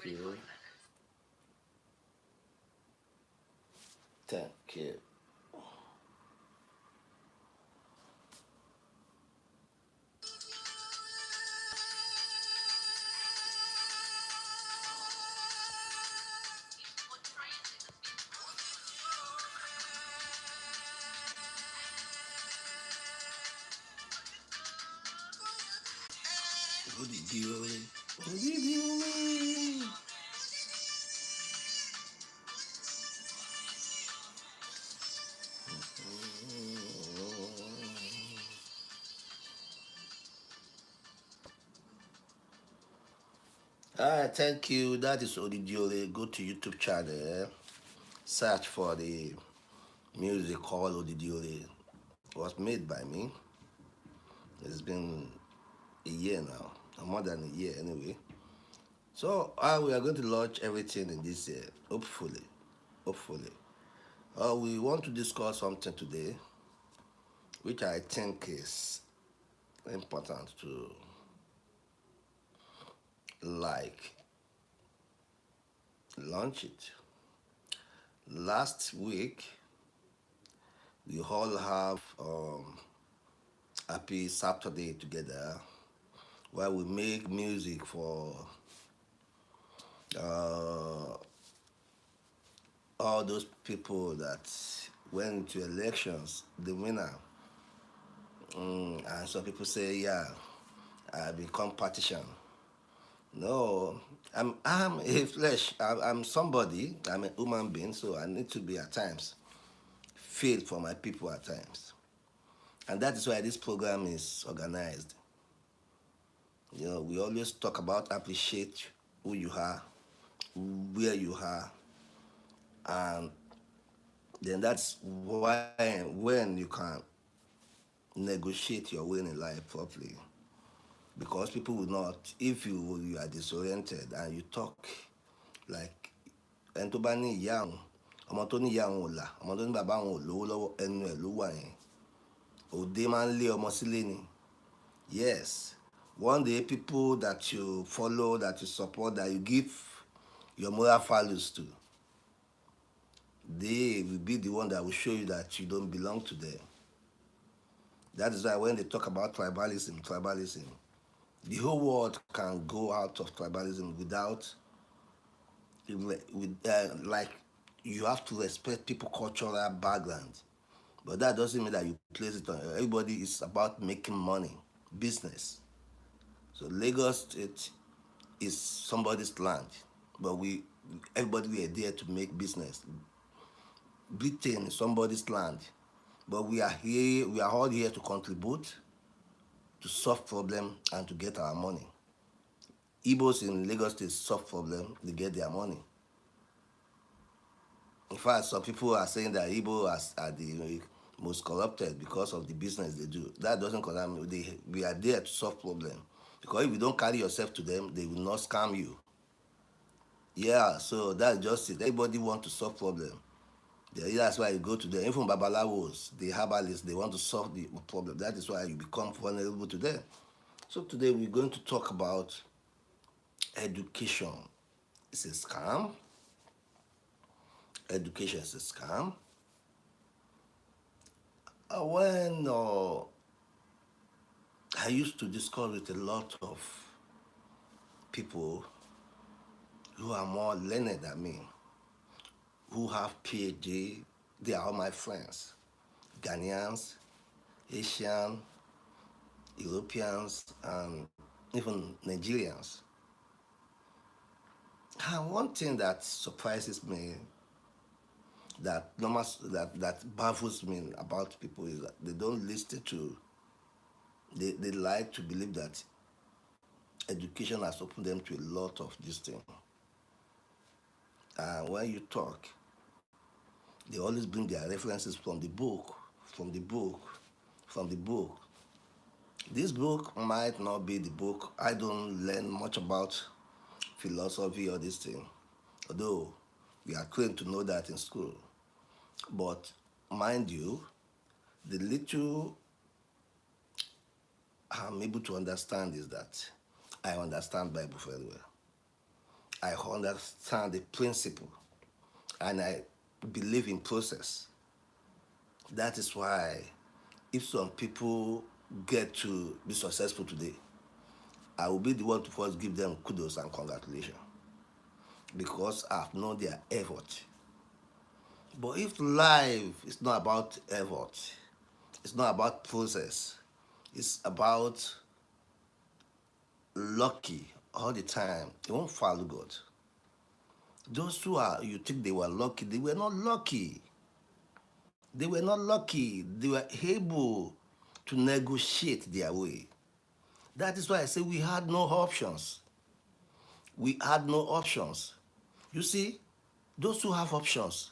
you. Thank you. What did you only? What did you only? Alright, thank you. That is Odidiole. Go to YouTube channel. Search for the music called Odidiole. It was made by me. It's been a year now, or more than a year anyway. So we are going to launch everything in this year, hopefully. Hopefully. We want to discuss something today, which I think is important to like launch it. Last week, we all have happy Saturday together where we make music for uh, all those people that went to elections, the winner. And some people say, yeah, I become partisan. No, I'm a flesh. I'm somebody. I'm a human being, so I need to be at times feel for my people at times, and that is why this program is organized. We always talk about appreciate who you are, where you are, and then that's why when you can negotiate your way in life properly, because people will not. If you are disoriented and you talk like ẹni tó bá ní ìyá àwọn ọmọ tó ní ìyá àwọn ò là ọmọ tó ní bàbá àwọn ò lówó lọ́wọ́ ẹnu ẹ̀ ló wà yẹn òde máa ń lé ọmọ sílé ni. Yes, one day people that you follow, that you support, that you give your moral values to, they will be the one that will show you that you don't belong to them. That is why when they talk about tribalism, the whole world can go out of tribalism without, like, you have to respect people' cultural background. But that doesn't mean that you place it on everybody. Is about making money, business. So Lagos State is somebody's land, but everybody are there to make business. Britain is somebody's land, but we are here. We are all here to contribute, to solve problem, and to get our money. Igbos in Lagos State solve problem, they get their money. In fact, some people are saying that Igbo are the most corrupted because of the business they do. That doesn't concern me. We are there to solve problem. Because if you don't carry yourself to them, they will not scam you. Yeah, so that's just it. Everybody want to solve problem. That's why you go to them. Even Babalawos, the herbalists, they want to solve the problem. That is why you become vulnerable to them. So today we're going to talk about education. It's a scam. Education is a scam. When I used to discuss with a lot of people who are more learned than me, who have PhD, they are all my friends. Ghanaians, Asian, Europeans, and even Nigerians. And one thing that surprises me, that baffles me about people is that they don't listen to, they like to believe that education has opened them to a lot of this thing. And when you talk, they always bring their references from the book, from the book, from the book. This book might not be the book. I don't learn much about philosophy or this thing, although we are trained to know that in school. But mind you, the little I'm able to understand is that I understand Bible very well. I understand the principle, and I believe in process. That is why if some people get to be successful today, I will be the one to first give them kudos and congratulations because I've known their effort. But if life is not about effort, it's not about process, it's about lucky all the time, you won't follow God. Those who are you think they were lucky, they were not lucky. They were not lucky. They were able to negotiate their way. That is why I say we had no options. We had no options. You see, those who have options,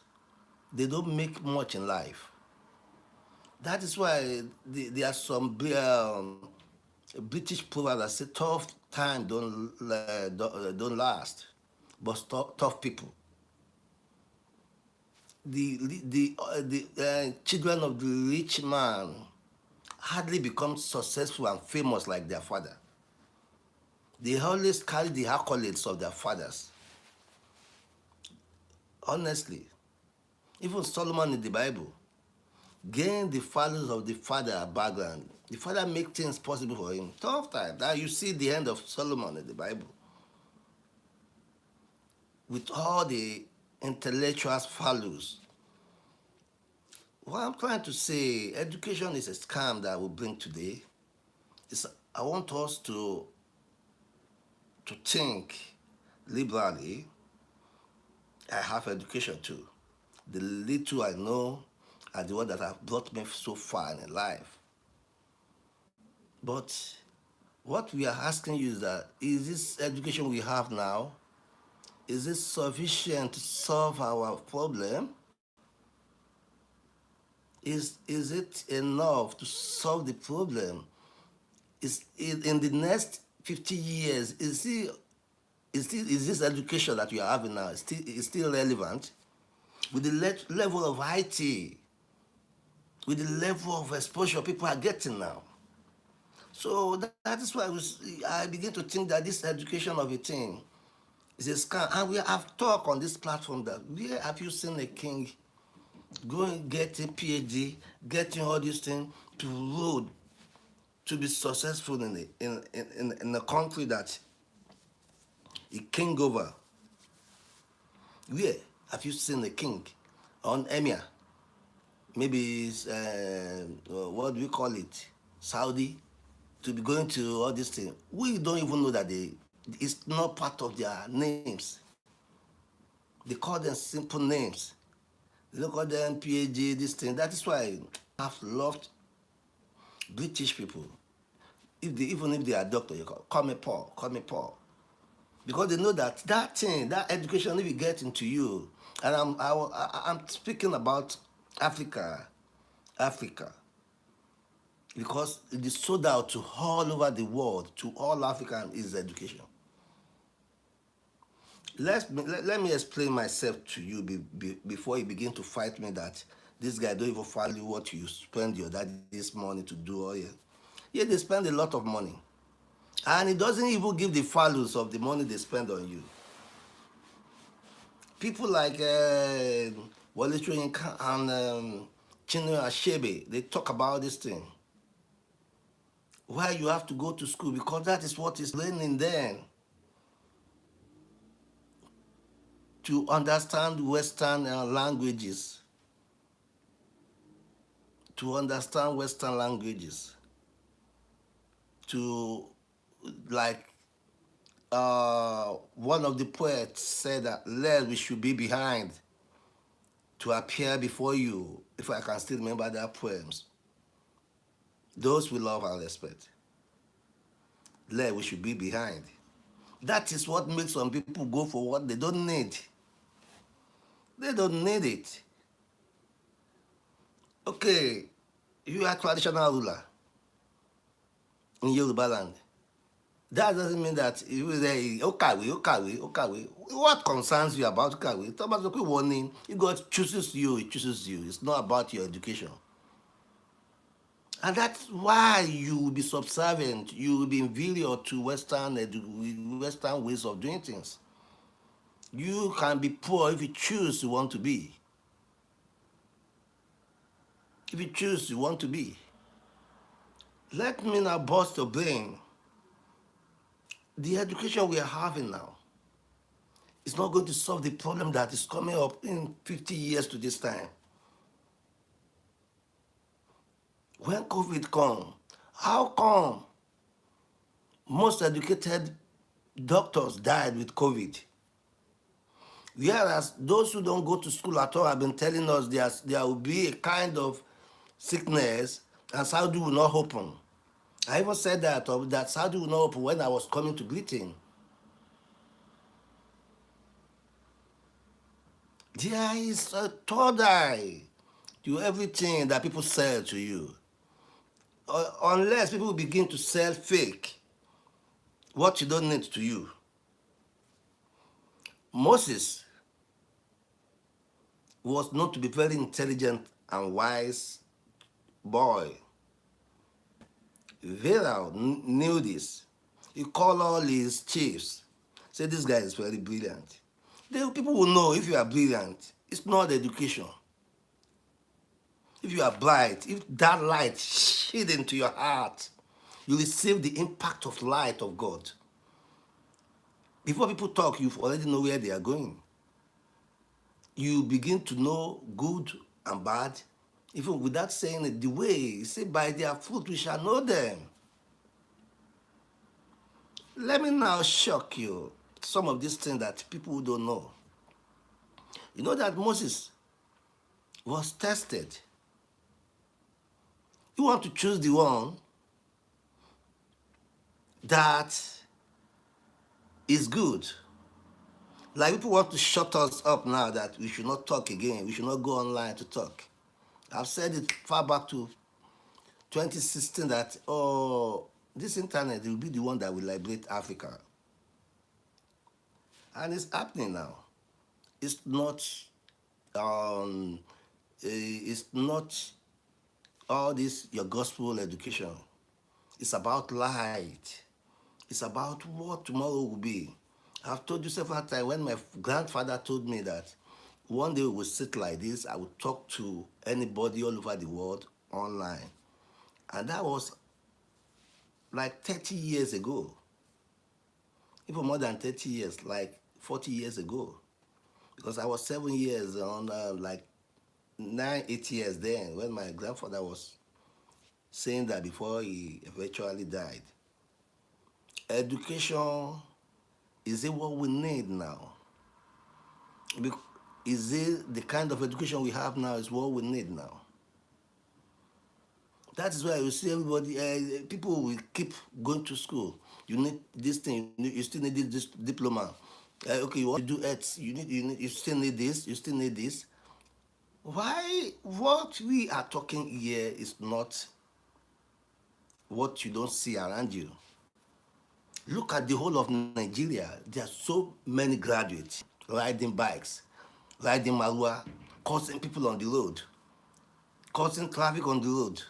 they don't make much in life. That is why there are some British proverbs that say tough time don't last, but tough people. The children of the rich man hardly become successful and famous like their father. They always carry the accolades of their fathers. Honestly, even Solomon in the Bible gained the values of the father background. The father make things possible for him. Tough time. Now you see the end of Solomon in the Bible. With all the intellectual values. What I'm trying to say, education is a scam that we bring today. I want us to think liberally. I have education too. The little I know are the ones that have brought me so far in life. But what we are asking you is that, is this education we have now, is it sufficient to solve our problem? Is it enough to solve the problem? Is in the next 50 years, is this education that we are having now still relevant? With the level of IT, with the level of exposure people are getting now. So that is why I begin to think that this education of a thing is a scam. And we have talked on this platform that where have you seen a king going getting PhD, getting all these things to road to be successful in a country that he king over? Where have you seen a king on emir? Maybe it's, what do we call it? Saudi, to be going to all these things. We don't even know that it's not part of their names. They call them simple names. They don't call them PhD, this thing. That is why I've loved British people. Even if they are doctor, you call me Paul, call me Paul. Because they know that thing, that education, if it gets into you, and I'm speaking about Africa, because it is sold out to all over the world, to all African is education. Let me explain myself to you before you begin to fight me that this guy don't even value what you spend your daddy's money to do. All yeah, they spend a lot of money, and it doesn't even give the values of the money they spend on you. People like Wale Soyinka and Chinua Achebe, they talk about this thing. Why you have to go to school, because that is what is learning then. To understand Western languages. To understand Western languages. To, like, one of the poets said that, "Lest we should be behind to appear before you," if I can still remember their poems. Those we love and respect. Lest we should be behind. That is what makes some people go for what they don't need. They don't need it. Okay, you are traditional ruler in Yoruba land. That doesn't mean that you say, okay. What concerns you about Okawe? It's about the warning. God chooses you, He chooses you. It's not about your education. And that's why you will be subservient, you will be inferior to Western ways of doing things. You can be poor if you choose to want to be. If you choose to want to be. Let me now bust your brain. The education we are having now is not going to solve the problem that is coming up in 50 years to this time. When COVID come, how come most educated doctors died with COVID? Whereas those who don't go to school at all have been telling us there will be a kind of sickness and Saudi will not open. I even said that Saudi will not open when I was coming to greeting. There is a third eye to everything that people sell to you. Unless people begin to sell fake, what you don't need to you. Moses was known to be very intelligent and wise boy. Pharaoh knew this. He called all his chiefs. Said this guy is very brilliant. People will know if you are brilliant. It's not education. If you are bright, if that light shine into your heart, you receive the impact of light of God. Before people talk, you already know where they are going. You begin to know good and bad, even without saying it. The way you say, by their fruit we shall know them. Let me now shock you some of these things that people don't know. You know that Moses was tested. You want to choose the one that is good. Like people want to shut us up now that we should not talk again. We should not go online to talk. I've said it far back to 2016 that, this internet will be the one that will liberate Africa. And it's happening now. It's not all this your gospel education. It's about light. It's about what tomorrow will be. I've told you several times when my grandfather told me that one day we will sit like this, I will talk to anybody all over the world online. And that was like 30 years ago. Even more than 30 years, like 40 years ago. Because I was 7 years on, like 8 years then when my grandfather was saying that before he eventually died. Education, is it what we need now? Is it the kind of education we have now is what we need now? That is why you see everybody, people will keep going to school. You need this thing, you still need this diploma. Okay, you want to do X, you still need this, you still need this. Why, what we are talking here is not what you don't see around you. Look at the whole of Nigeria. There are so many graduates riding bikes, riding marua, causing people on the road, causing traffic on the road.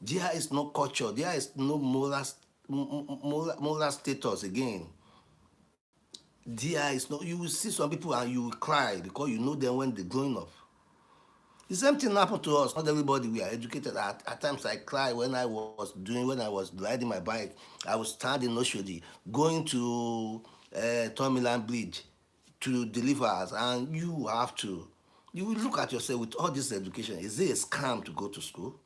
There is no culture. There is no moral status again. There is no. You will see some people and you will cry because you know them when they're growing up. The same thing happened to us. Not everybody we are educated. At times I cry when I was riding my bike. I was standing in Oshodi, going to Tomiland Bridge to deliver us, and you will look at yourself with all this education. Is it a scam to go to school?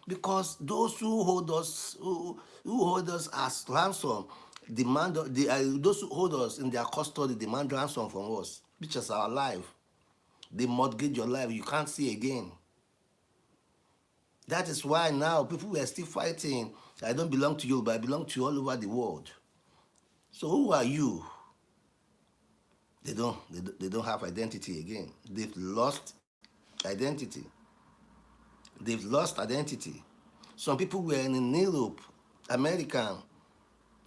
Because those who hold us, who hold us as ransom, those who hold us in their custody demand ransom from us, which is our life. They mortgage your life. You can't see again. That is why now people are still fighting. I don't belong to you, but I belong to you all over the world. So who are you? They don't have identity again. They've lost identity. They've lost identity. Some people were in Europe, American.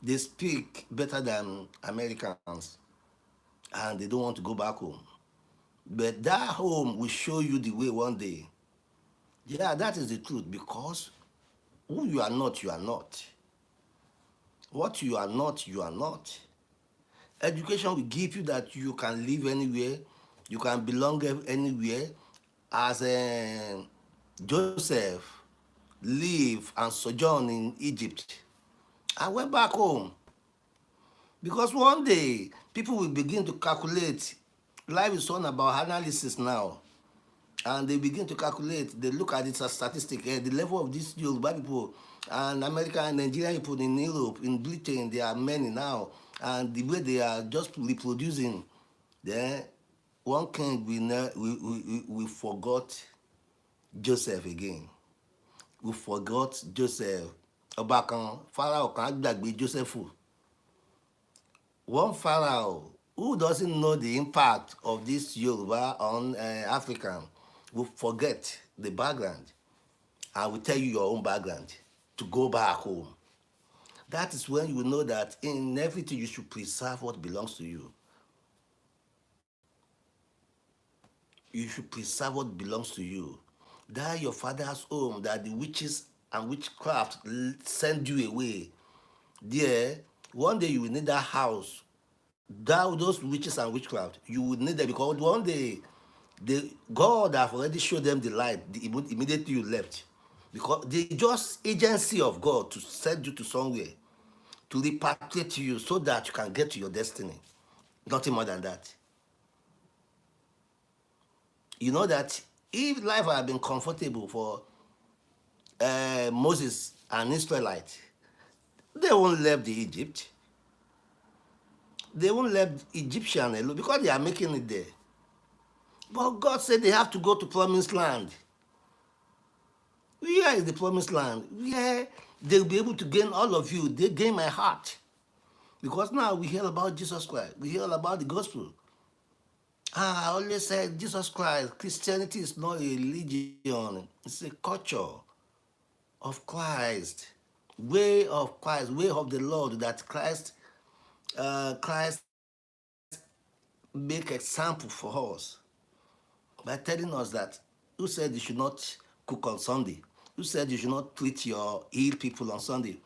They speak better than Americans, and they don't want to go back home. But that home will show you the way one day. Yeah, that is the truth, because who you are not, you are not. What you are not, you are not. Education will give you that you can live anywhere, you can belong anywhere. As Joseph live and sojourn in Egypt, I went back home because one day people will begin to calculate. Life is all about analysis now, and they begin to calculate. They look at it as statistic. The level of these Yoruba people and American and Nigerian people in Europe, in Britain, there are many now, and the way they are just reproducing, then one king we forgot Joseph again. We forgot Joseph. Ọba kan Pharaoh kan á gbàgbé Joseph. One Pharaoh who doesn't know the impact of this Yoruba on African will forget the background and will tell you your own background to go back home. That is when you will know that in everything you should preserve what belongs to you. You should preserve what belongs to you. That your father's home, that the witches and witchcraft send you away. There, one day you will need that house. Those witches and witchcraft, you will need them because one day God have already showed them the light immediately you left. Because they just agency of God to send you to somewhere, to repatriate you so that you can get to your destiny. Nothing more than that. You know that if life had been comfortable for Moses and Israelite, they won't leave the Egypt. They won't leave Egyptian alone because they are making it there. But God said they have to go to promised land. Where is the promised land? Where they'll be able to gain all of you. They gain my heart. Because now we hear about Jesus Christ. We hear about the gospel. I always said Jesus Christ, Christianity is not a religion. It's a culture of Christ. Way of Christ, way of the Lord that Christ make example for us by telling us that who said you should not cook on Sunday? Who said you should not treat your ill people on Sunday?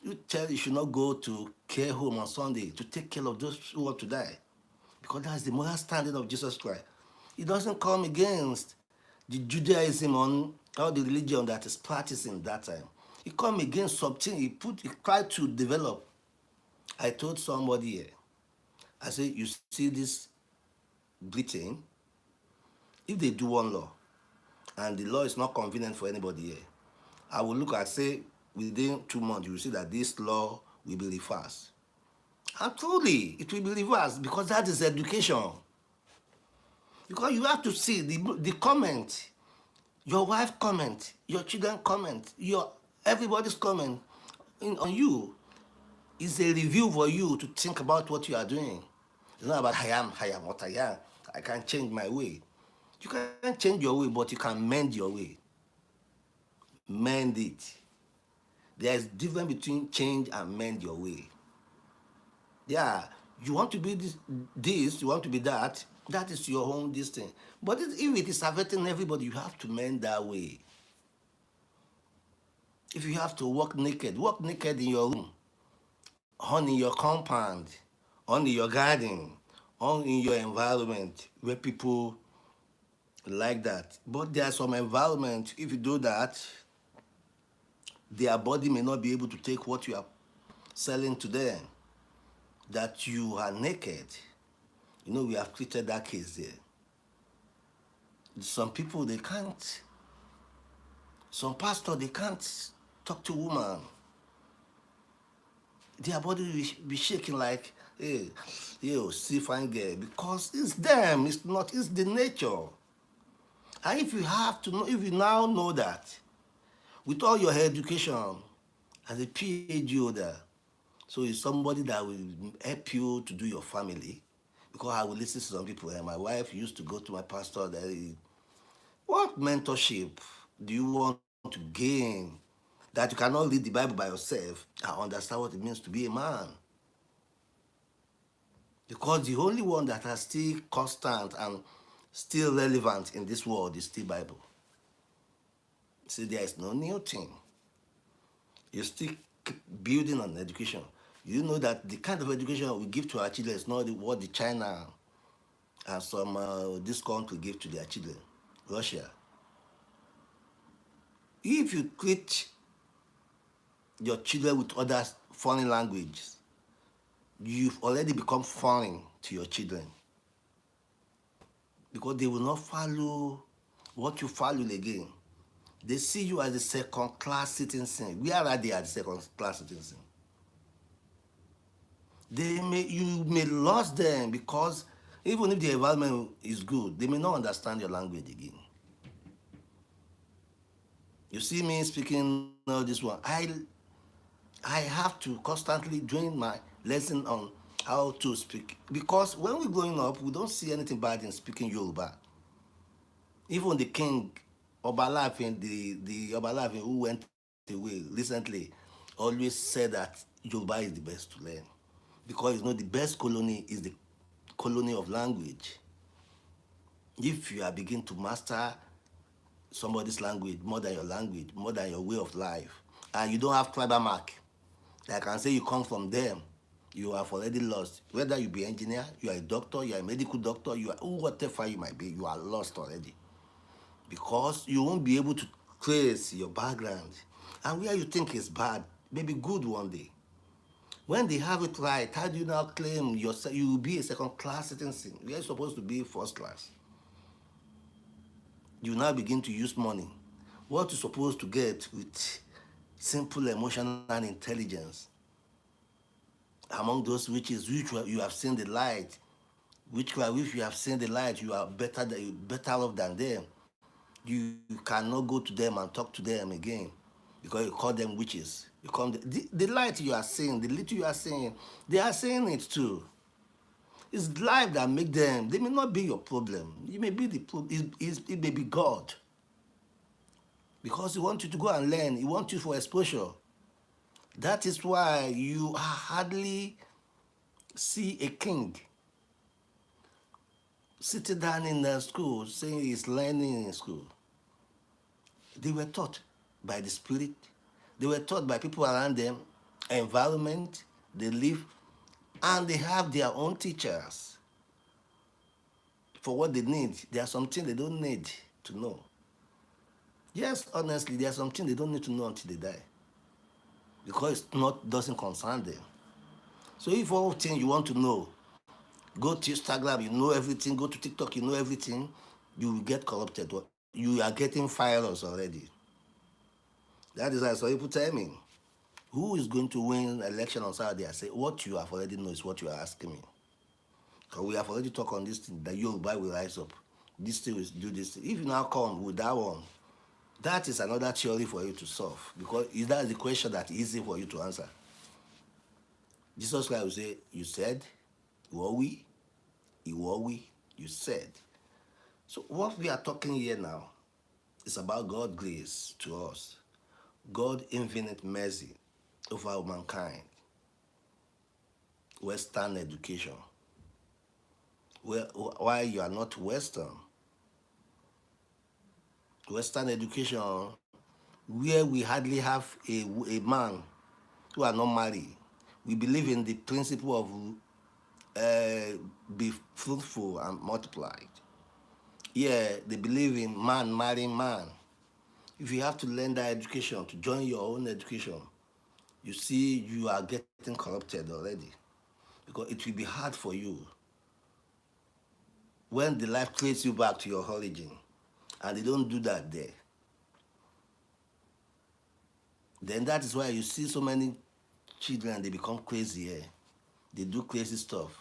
Who said you should not go to care home on Sunday to take care of those who want to die? Because that's the moral standard of Jesus Christ. It doesn't come against the Judaism on all the religion that is practicing that time. It come against something he tried to develop. I told somebody here, I said, you see this Britain, if they do one law and the law is not convenient for anybody here, I will look and say within 2 months you will see that this law will be reversed. And truly it will be reversed because that is education. Because you have to see the comment, your wife comment, your children comment, everybody's comment on you is a review for you to think about what you are doing. It's not about I am what I am. I can't change my way. You can't change your way, but you can mend your way. Mend it. There is difference between change and mend your way. Yeah, you want to be this, you want to be that is your own this thing. But if it is affecting everybody, you have to mend that way. If you have to walk naked in your room, on in your compound, on in your garden, on in your environment where people like that. But there are some environment, if you do that, their body may not be able to take what you are selling to them, that you are naked. You know, we have treated that case there. Some people, they can't. Some pastor, they can't talk to woman. Their body will be shaking like, hey, see fine girl. Because it's them, it's not, it's the nature. And if you have to know, if you now know that, with all your education as a PhD holder, so it's somebody that will help you to do your family. Because I will listen to some people, and my wife used to go to my pastor, what mentorship do you want to gain that you cannot read the Bible by yourself and understand what it means to be a man? Because the only one that are still constant and still relevant in this world is still Bible. See, there is no new thing. You still keep building on education. You know that the kind of education we give to our children is not what the China and some this country give to their children. Russia. If you treat your children with other foreign languages, you've already become foreign to your children because they will not follow what you follow again. They see you as a second-class citizen. We are they as second-class citizen. You may lose them because even if the environment is good, they may not understand your language again. You see me speaking all this one. I have to constantly doing my lesson on how to speak because when we're growing up, we don't see anything bad in speaking Yoruba. Even the king Obalafin, the Obalafin who went away recently, always said that Yoruba is the best to learn because the best colony is the colony of language. If you are beginning to master somebody's language more than your language, more than your way of life, and you don't have tribal mark, I can say you come from them, you have already lost. Whether you be engineer, you are a doctor, you are a medical doctor, you are whatever you might be, you are lost already. Because you won't be able to trace your background. And where you think is bad, maybe good one day. When they have it right, how do you now claim yourself? You will be a second-class citizen. We are supposed to be first class. You now begin to use money. What you're supposed to get with simple emotional intelligence. Among those witches, which you have seen the light, which if you have seen the light, you are better off than them. You cannot go to them and talk to them again because you call them witches. You call them the light you are seeing, the little you are seeing, they are saying it too. It's life that make them. They may not be your problem. You may be the problem. It may be God. Because He wants you to go and learn. He wants you for exposure. That is why you hardly see a king sitting down in the school saying he's learning in school. They were taught by the Spirit. They were taught by people around them, environment, they live, and they have their own teachers for what they need. There are some things they don't need to know. Yes, honestly, there are some things they don't need to know until they die because it doesn't concern them. So if all things you want to know, go to Instagram, you know everything, go to TikTok, you know everything, you will get corrupted. You are getting virus already. That is why some people tell me, who is going to win election on Saturday? I say, what you have already know is what you are asking me. Because we have already talked on this thing, that Yoruba will rise up. This thing will do this thing. If you now come with that one, that is another theory for you to solve. Because that's the question that is easy for you to answer. Jesus Christ will say, you said, Iwowi, you said. So what we are talking here now is about God's grace to us. God's infinite mercy over mankind. Western education. Why you are not Western? Western education, where we hardly have a man who are not married. We believe in the principle of be fruitful and multiplied. Yeah, they believe in man marrying man. If you have to learn that education, to join your own education, you see you are getting corrupted already. Because it will be hard for you when the life traces you back to your origin. And they don't do that there. Then that is why you see so many children, they become crazy here. They do crazy stuff.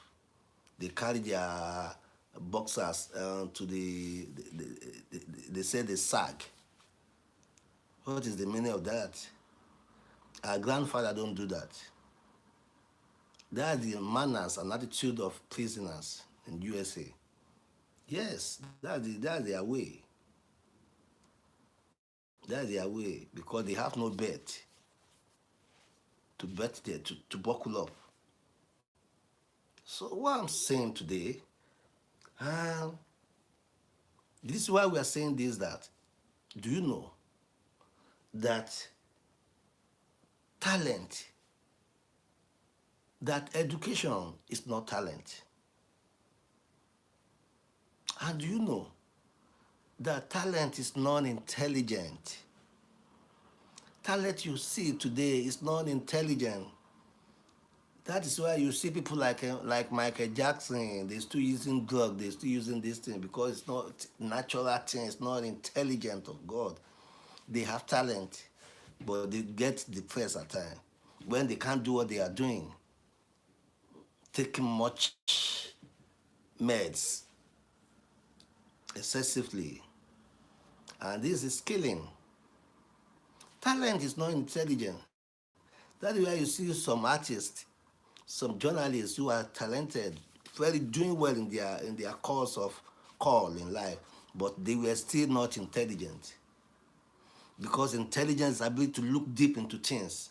They carry their boxers to they say they sag. What is the meaning of that? Our grandfather don't do that. That's the manners and attitude of prisoners in USA. Yes, that's their way. That's their way because they have no bet to bet there, to buckle up. So what I'm saying today, this is why we are saying this, that, do you know that talent that education is not talent. And do you know that talent is non-intelligent? Talent you see today is non-intelligent. That is why you see people like Michael Jackson. They're still using drug. They're still using this thing because it's not natural thing. It's not intelligent of God. They have talent, but they get depressed at times when they can't do what they are doing, taking much meds excessively, and this is killing. Talent is not intelligent. That is why you see some artists, some journalists who are talented, very doing well in their course of call in life, but they were still not intelligent. Because intelligence is ability to look deep into things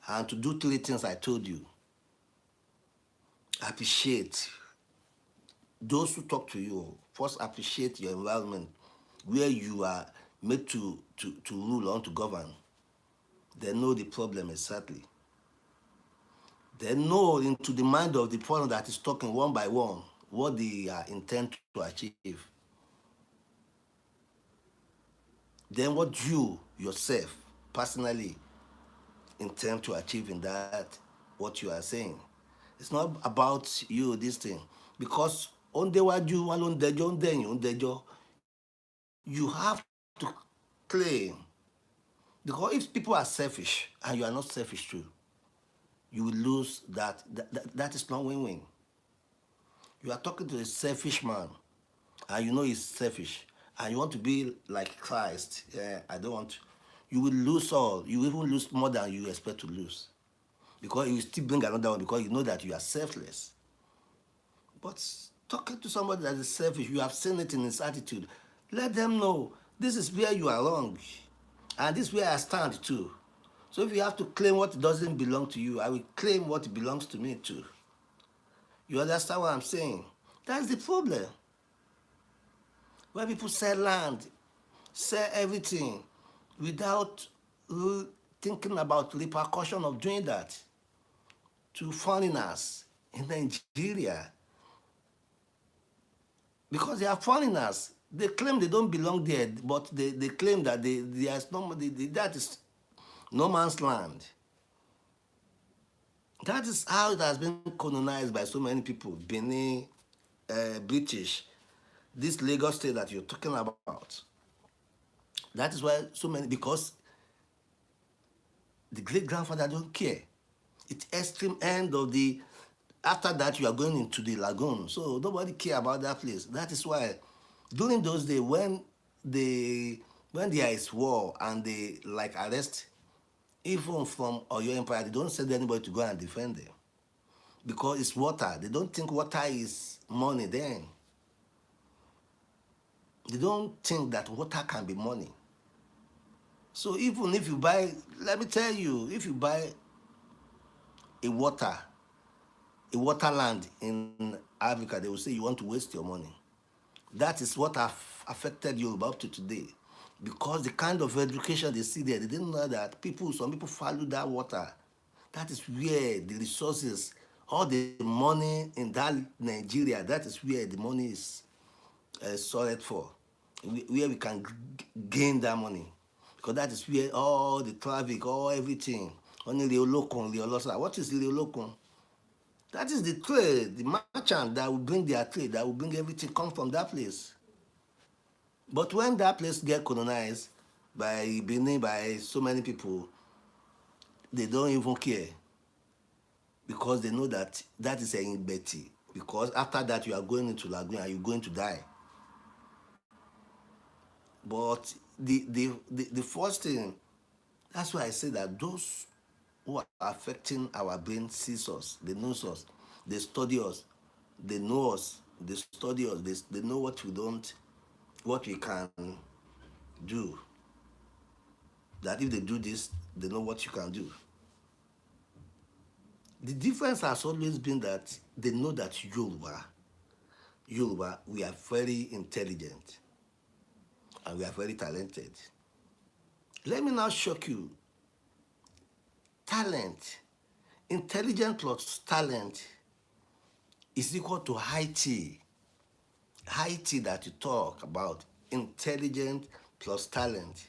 and to do three things I told you. Appreciate those who talk to you. First, appreciate your environment where you are made to rule or to govern. They know the problem exactly. They know into the mind of the person that is talking one by one what they intend to achieve. Then what you yourself personally intend to achieve in that what you are saying. It's not about you this thing because on the waju on dejo on dejo you have to claim because if people are selfish and you are not selfish too, you will lose that. That is not win-win. You are talking to a selfish man and you know he's selfish and you want to be like Christ. Yeah, I don't want to. You will lose all. You will even lose more than you expect to lose because you will still bring another one because you know that you are selfless. But talking to somebody that is selfish, you have seen it in his attitude. Let them know this is where you are wrong, and this is where I stand too. So if you have to claim what doesn't belong to you, I will claim what belongs to me too. You understand what I'm saying? That's the problem. Where people sell land, sell everything, without thinking about repercussion of doing that to foreigners in Nigeria. Because they are foreigners. They claim they don't belong there, but they claim that there's no, that is no man's land. That is how it has been colonized by so many people. Benin, British, this Lagos state that you're talking about. That is why so many, because the great grandfather don't care. It's extreme end of the, after that you are going into the lagoon. So nobody care about that place. That is why during those days when there is war and they like arrest even from Oyo Empire, they don't send anybody to go and defend them. Because it's water. They don't think water is money then. They don't think that water can be money. So even if you buy, let me tell you, if you buy a water, a waterland in Africa, they will say you want to waste your money. That is what affected Yoruba up to today. Because the kind of education they see there, they didn't know that some people value that water. That is where the resources, all the money in that Nigeria, that is where the money is solid for. Where we can gain that money. Because that is where all the traffic, all everything, only the Olokun, the Olosa. What is the Olokun? That is the trade, the merchant that will bring their trade, that will bring everything come from that place. But when that place get colonized by Benin, by so many people, they don't even care because they know that that is a Betty. Because after that, you are going into Lagoon and you're going to die. But the first thing, that's why I say that those who are affecting our brain sees us, they know us, they study us, they know us, they study us, they know what what we can do. That if they do this, they know what you can do. The difference has always been that they know that Yoruba, we are very intelligent and we are very talented. Let me now shock you. Talent Intelligence plus talent is equal to high T. High T that you talk about, intelligence plus talent.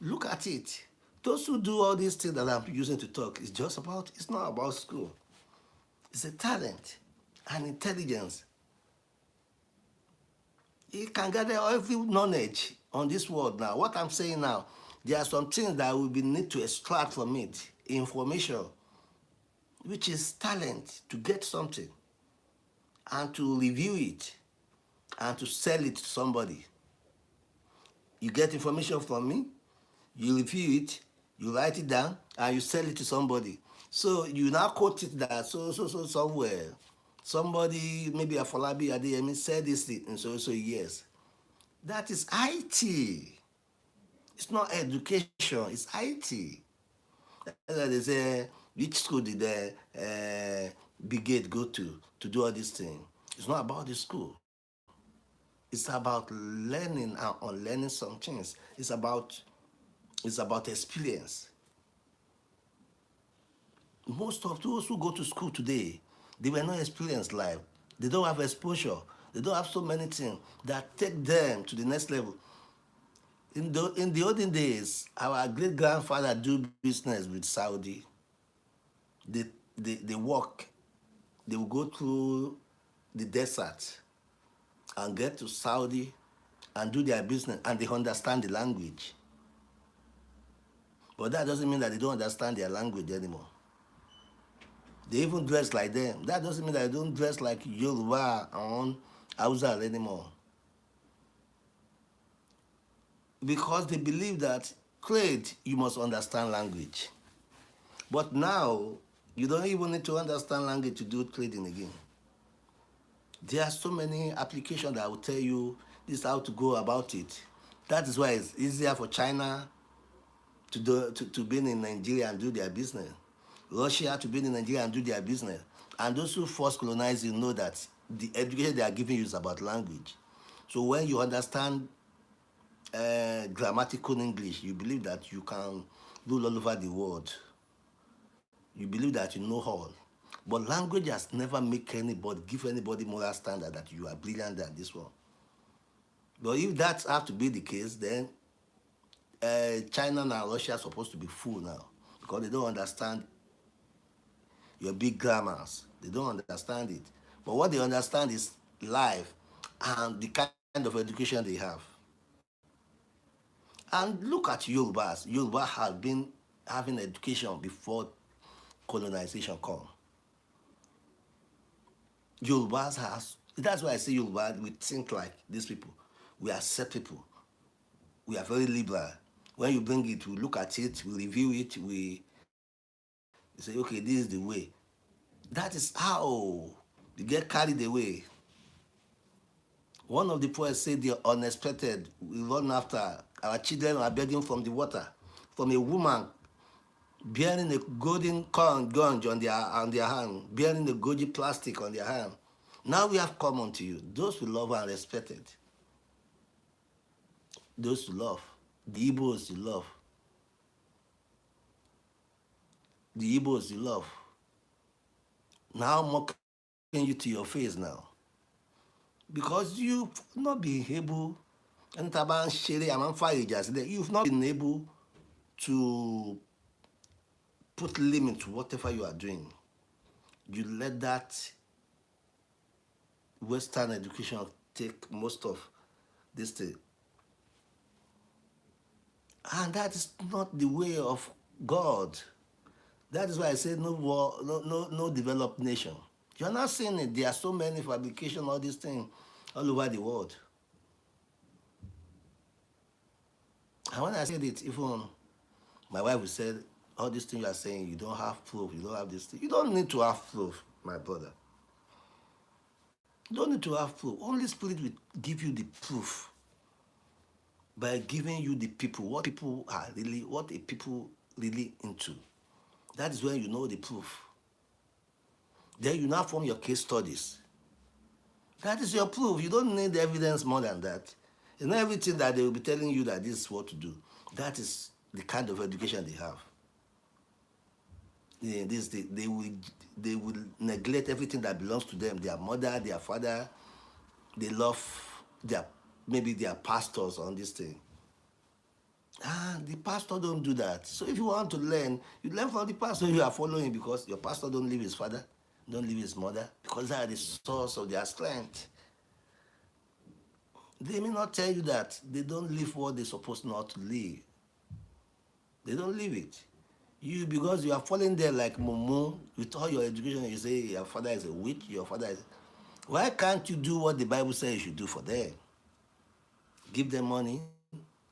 Look at it. Those who do all these things that I'm using to talk, it's not about school. It's a talent and intelligence. You can gather every knowledge on this world now. What I'm saying now, there are some things that we need to extract from it, information, which is talent to get something and to review it and to sell it to somebody. You get information from me, you review it, you write it down, and you sell it to somebody. So you now quote it that so somewhere. Somebody, maybe a Falabi Adeyemi, said this in so years. That is IT. It's not education, it's IT. They say, which school did Brigade go to do all these things? It's not about the school. It's about learning and unlearning some things. It's about experience. Most of those who go to school today, they were not experienced life. They don't have exposure. They don't have so many things that take them to the next level. In the olden days, our great grandfather do business with Saudi. They work. They will go through the desert and get to Saudi and do their business, and they understand the language. But that doesn't mean that they don't understand their language anymore. They even dress like them. That doesn't mean that they don't dress like Yoruba and Hausa anymore. Because they believe that trade, you must understand language. But now, you don't even need to understand language to do trading again. There are so many applications that will tell you this how to go about it. That is why it's easier for China to be in Nigeria and do their business. Russia to be in Nigeria and do their business. And those who first colonize you know that the education they are giving you is about language. So when you understand grammatical English, you believe that you can rule all over the world. You believe that you know all. But language has never give anybody moral standard that you are brilliant at this one. But if that has to be the case, then China and Russia are supposed to be full now because they don't understand your big grammars. They don't understand it. But what they understand is life and the kind of education they have. And look at Yorubas. Yoruba have been having education before colonization come. Yorubas has, that's why I say Yoruba, we think like these people. We accept people. We are very liberal. When you bring it, we look at it, we review it, we say, okay, this is the way. That is how you get carried away. One of the poets said the unexpected we run after. Our children are begging from the water, from a woman bearing a golden corn gunge on their hand, bearing a golden plastic on their hand. Now we have come unto you, those who love and respected. Those who love. The Igbos you love. The Igbos you love. Now mocking you to your face now. Because you've not been able, you've not been able to put limit to whatever you are doing. You let that Western education take most of this thing. And that is not the way of God. That is why I say no developed nation. You're not seeing it. There are so many fabrication, all these things all over the world. And when I said it, even my wife said, all these things you are saying, you don't have proof, you don't have this thing. You don't need to have proof, my brother. You don't need to have proof. Holy Spirit will give you the proof by giving you the people, what a people really into. That is when you know the proof. Then you now form your case studies. That is your proof. You don't need evidence more than that. It's not everything that they will be telling you that this is what to do. That is the kind of education they have. they will neglect everything that belongs to them, their mother, their father. They love their, maybe their pastors on this thing. The pastor don't do that. So if you want to learn, you learn from the pastor you are following, because your pastor don't leave his father, don't leave his mother, because they are the source of their strength. They may not tell you that they don't live what they're supposed not to live. They don't live it. You, because you are falling there like Mumu with all your education, you say your father is a witch, your father is. Why can't you do what the Bible says you should do for them? Give them money,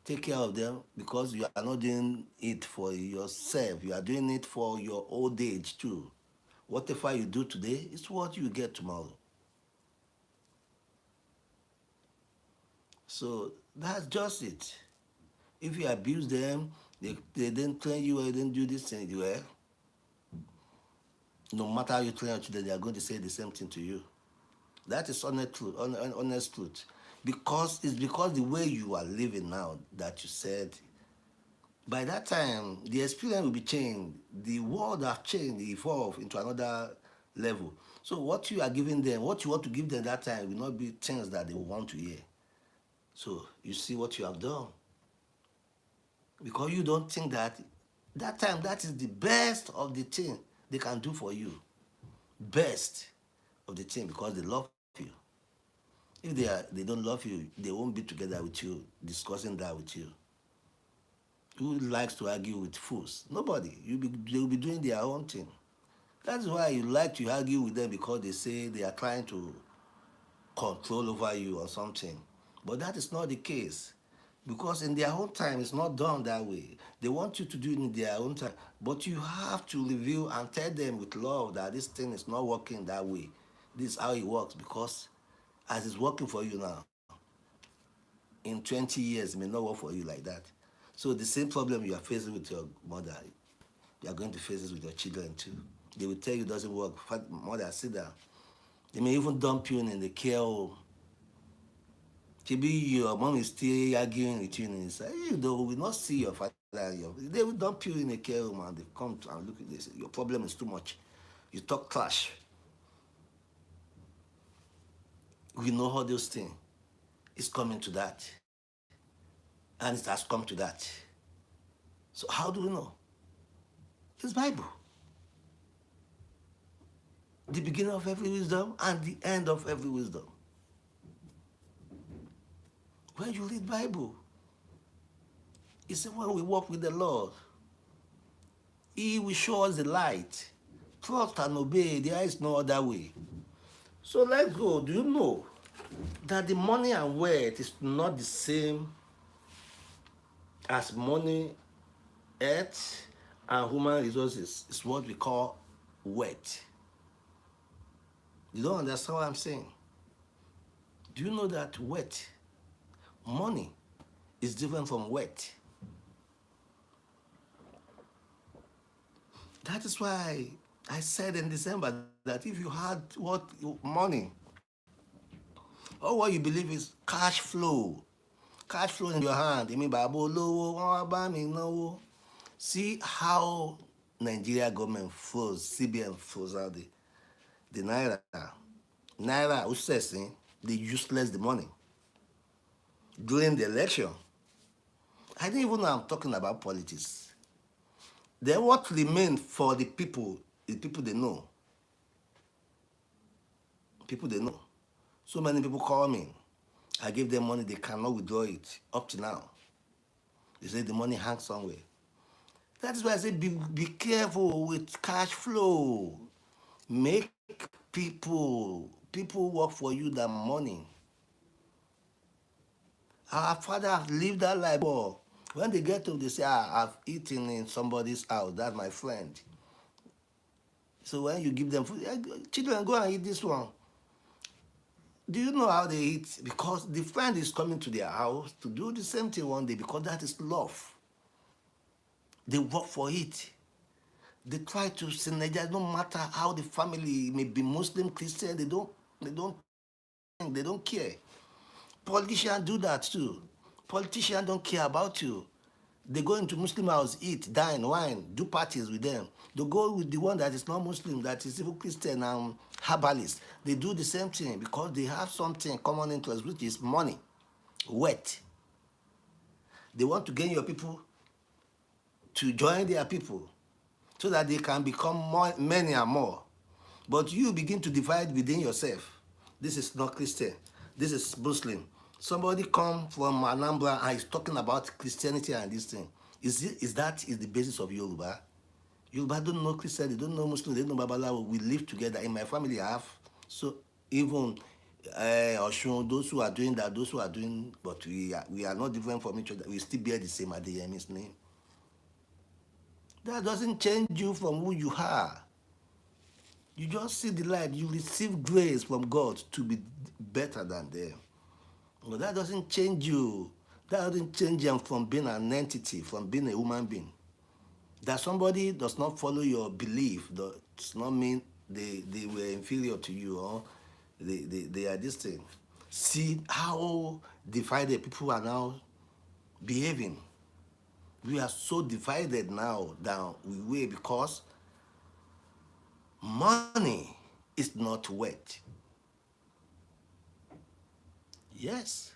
take care of them, because you are not doing it for yourself. You are doing it for your old age too. Whatever you do today is what you get tomorrow. So that's just it. If you abuse them, they didn't train you or they didn't do this thing, well, no matter how you train your children, they are going to say the same thing to you. That is honest truth, honest truth. Because it's because the way you are living now that you said, by that time, the experience will be changed. The world have changed, evolved into another level. So what you are giving them, what you want to give them that time will not be things that they will want to hear. So you see what you have done. Because you don't think that time that is the best of the thing they can do for you. Best of the thing, because they love you. If they don't love you, they won't be together with you, discussing that with you. Who likes to argue with fools? Nobody. They will be doing their own thing. That's why you like to argue with them, because they say they are trying to control over you or something. But that is not the case. Because in their own time, it's not done that way. They want you to do it in their own time. But you have to review and tell them with love that this thing is not working that way. This is how it works, because as it's working for you now, in 20 years, it may not work for you like that. So the same problem you are facing with your mother, you are going to face it with your children too. They will tell you it doesn't work. Mother, sit down. They may even dump you in the care home. Maybe your mom is still arguing with you and say, hey, they will not see your father. They will dump you in a care home and they come and look at this. Your problem is too much. You talk trash. We know all those things. It's coming to that. And it has come to that. So how do we know? It's Bible. The beginning of every wisdom and the end of every wisdom. When you read Bible, it says when we walk with the Lord, He will show us the light. Trust and obey, there is no other way. So let's go. Do you know that the money and wealth is not the same as money, earth, and human resources? It's what we call wealth. You don't understand what I'm saying? Do you know that wealth, money, is different from wealth? That is why I said in December that if you had money, or what you believe is cash flow in your hand, I mean, see how Nigeria government froze, CBN froze out the naira. Naira, who says they useless the money during the election. I didn't even know I'm talking about politics. Then what remained for the people is people they know. People they know. So many people call me. I give them money, they cannot withdraw it up to now. They say the money hangs somewhere. That is why I say be careful with cash flow. Make people work for you than money. Our father have lived that life. When they get home, they say, I've eaten in somebody's house. That's my friend. So when you give them food, children, go and eat this one. Do you know how they eat? Because the friend is coming to their house to do the same thing one day, because that is love. They work for it. They try to synergize, no matter how the family may be Muslim, Christian, they don't care. Politicians do that too. Politicians don't care about you. They go into Muslim house, eat, dine, wine, do parties with them. They go with the one that is not Muslim, that is even Christian and herbalist. They do the same thing because they have something common interest, which is money, wealth. They want to gain your people to join their people so that they can become more, many and more. But you begin to divide within yourself. This is not Christian. This is Muslim. Somebody come from Anambra and is talking about Christianity and this thing. Is that the basis of Yoruba? Yoruba don't know Christian, they don't know Muslim, they don't know Babalawo. We live together. In my family, I have. So even Oshun, those who are doing that, those who are doing, but we are not different from each other. We still bear the same Adeyemi's name. That doesn't change you from who you are. You just see the light. You receive grace from God to be better than them. But that doesn't change you. That doesn't change them from being an entity, from being a human being. That somebody does not follow your belief does not mean they were inferior to you or they are this thing. See how divided people are now behaving. We are so divided now that we were because money is not wealth. Yes.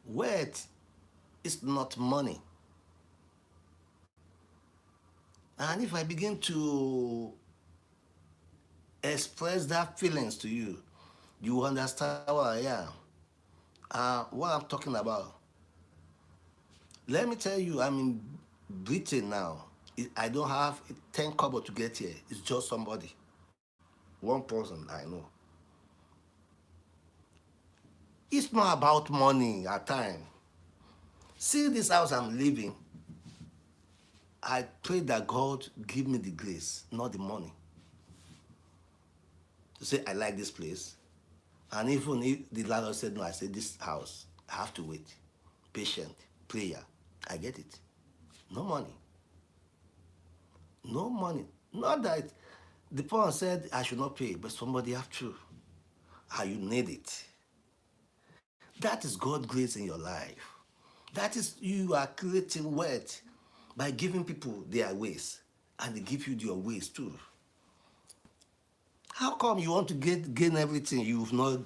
Wealth is not money. And if I begin to express that feelings to you, you will understand what I am. What I'm talking about. Let me tell you, I'm in Britain now. I don't have 10 kobo to get here. It's just somebody. One person I know. It's not about money at times. See this house I'm living. I pray that God give me the grace, not the money. To say I like this place. And even if the landlord said no, I said this house, I have to wait. Patient, prayer. I get it. No money. No money. Not that the person said I should not pay, but somebody have to. And you need it. That is God's grace in your life. That is you are creating wealth by giving people their ways, and they give you your ways too. How come you want to gain everything you've not